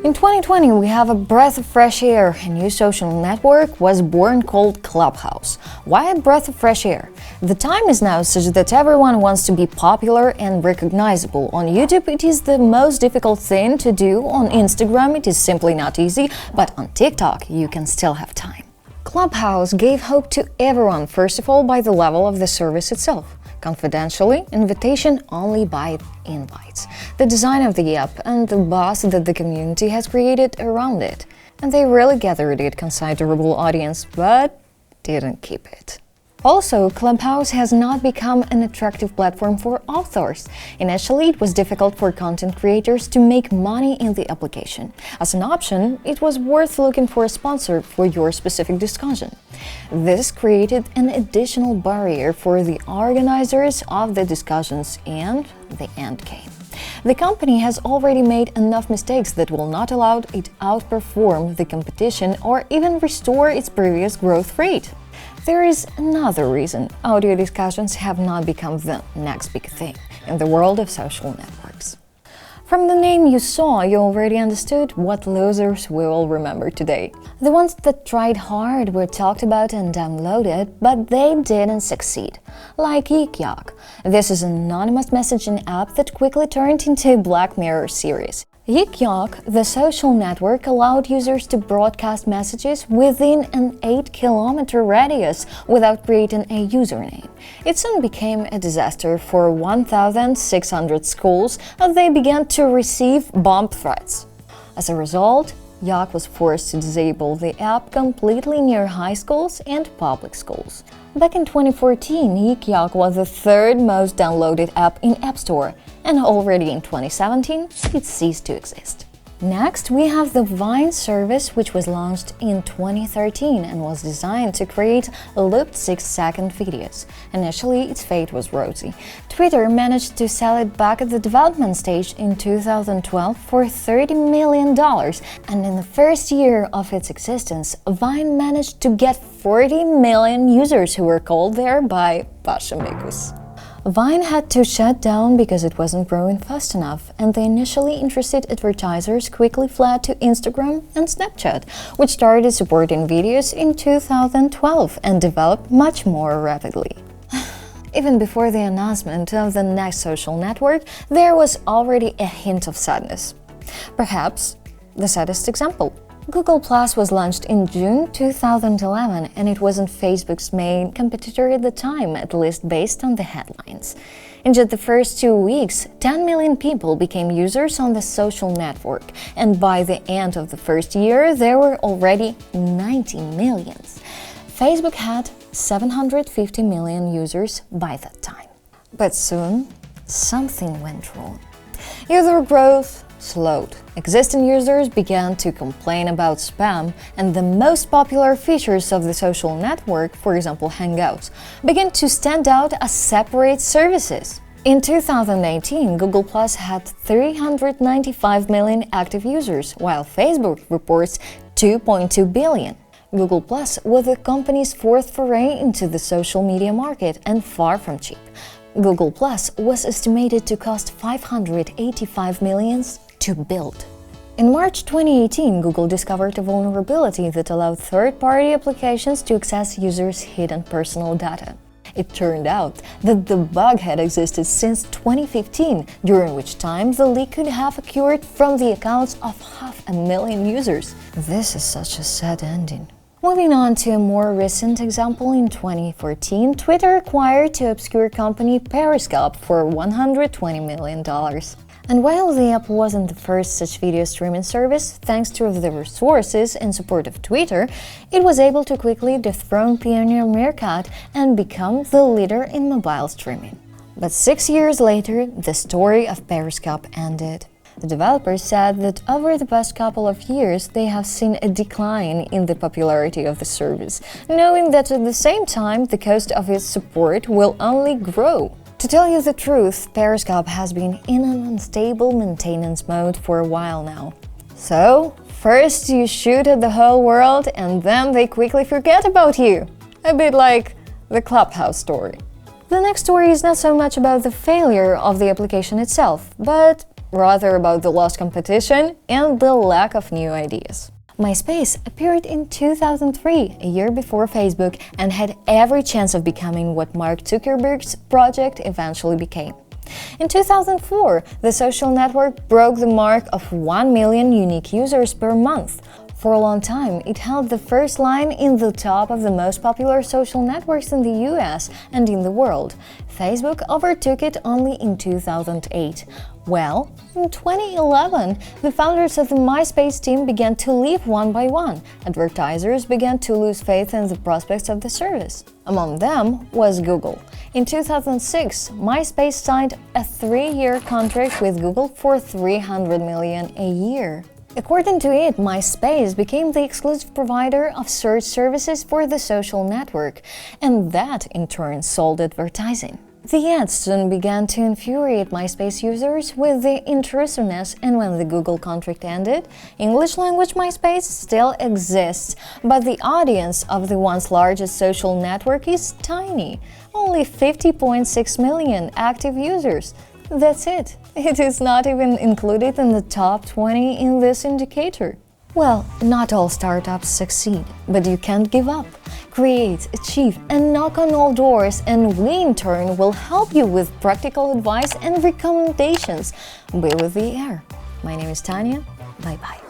In 2020, we have a breath of fresh air. A new social network was born called Clubhouse. Why a breath of fresh air? The time is now such that everyone wants to be popular and recognizable. On YouTube, it is the most difficult thing to do. On Instagram, it is simply not easy. But on TikTok, you can still have time. Clubhouse gave hope to everyone, first of all, by the level of the service itself. Confidentially, invitation only by invites, the design of the app, and the buzz that the community has created around it. And they really gathered a considerable audience, but didn't keep it. Also, Clubhouse has not become an attractive platform for authors. Initially, it was difficult for content creators to make money in the application. As an option, it was worth looking for a sponsor for your specific discussion. This created an additional barrier for the organizers of the discussions, and the end came. The company has already made enough mistakes that will not allow it outperform the competition or even restore its previous growth rate. There is another reason audio discussions have not become the next big thing in the world of social networks. From the name you saw, you already understood what losers we will remember today. The ones that tried hard were talked about and downloaded, but they didn't succeed. Like Yik Yak. This is an anonymous messaging app that quickly turned into a Black Mirror series. Yik Yak, the social network, allowed users to broadcast messages within an 8-kilometer radius without creating a username. It soon became a disaster for 1,600 schools as they began to receive bomb threats. As a result, Yak was forced to disable the app completely near high schools and public schools. Back in 2014, Yik Yak was the third most downloaded app in App Store, and already in 2017, it ceased to exist. Next, we have the Vine service, which was launched in 2013 and was designed to create looped 6-second videos. Initially, its fate was rosy. Twitter managed to sell it back at the development stage in 2012 for $30 million, and in the first year of its existence, Vine managed to get 40 million users who were called there by Pashamykus. Vine had to shut down because it wasn't growing fast enough, and the initially interested advertisers quickly fled to Instagram and Snapchat, which started supporting videos in 2012 and developed much more rapidly. Even before the announcement of the next social network, there was already a hint of sadness. Perhaps the saddest example. Google Plus was launched in June 2011, and it wasn't Facebook's main competitor at the time, at least based on the headlines. In just the first 2 weeks, 10 million people became users on the social network, and by the end of the first year, there were already 90 million. Facebook had 750 million users by that time. But soon, something went wrong. User growth slowed. Existing users began to complain about spam, and the most popular features of the social network, for example Hangouts, began to stand out as separate services. In 2018, Google Plus had 395 million active users, while Facebook reports 2.2 billion. Google Plus was the company's fourth foray into the social media market and far from cheap. Google Plus was estimated to cost $585 million to build. In March 2018, Google discovered a vulnerability that allowed third-party applications to access users' hidden personal data. It turned out that the bug had existed since 2015, during which time the leak could have occurred from the accounts of 500,000 users. This is such a sad ending. Moving on to a more recent example, in 2014, Twitter acquired the obscure company Periscope for $120 million. And while the app wasn't the first such video streaming service, thanks to the resources and support of Twitter, it was able to quickly dethrone pioneer Meerkat and become the leader in mobile streaming. But 6 years later, the story of Periscope ended. The developers said that over the past couple of years, they have seen a decline in the popularity of the service, knowing that at the same time, the cost of its support will only grow. To tell you the truth, Periscope has been in an unstable maintenance mode for a while now. So, first you shoot at the whole world and then they quickly forget about you. A bit like the Clubhouse story. The next story is not so much about the failure of the application itself, but rather about the lost competition and the lack of new ideas. MySpace appeared in 2003, a year before Facebook, and had every chance of becoming what Mark Zuckerberg's project eventually became. In 2004, the social network broke the mark of 1 million unique users per month. For a long time, it held the first line in the top of the most popular social networks in the US and in the world. Facebook overtook it only in 2008. Well, in 2011, the founders of the MySpace team began to leave one by one. Advertisers began to lose faith in the prospects of the service. Among them was Google. In 2006, MySpace signed a 3-year contract with Google for $300 million a year. According to it, MySpace became the exclusive provider of search services for the social network, and that in turn sold advertising. The ads soon began to infuriate MySpace users with the intrusiveness, and when the Google contract ended, English-language MySpace still exists, but the audience of the once largest social network is tiny, only 50.6 million active users. That's it. It is not even included in the top 20 in this indicator. Well, not all startups succeed, but you can't give up. Create, achieve, and knock on all doors, and we in turn will help you with practical advice and recommendations. Be with the air. My name is Tanya. Bye-bye.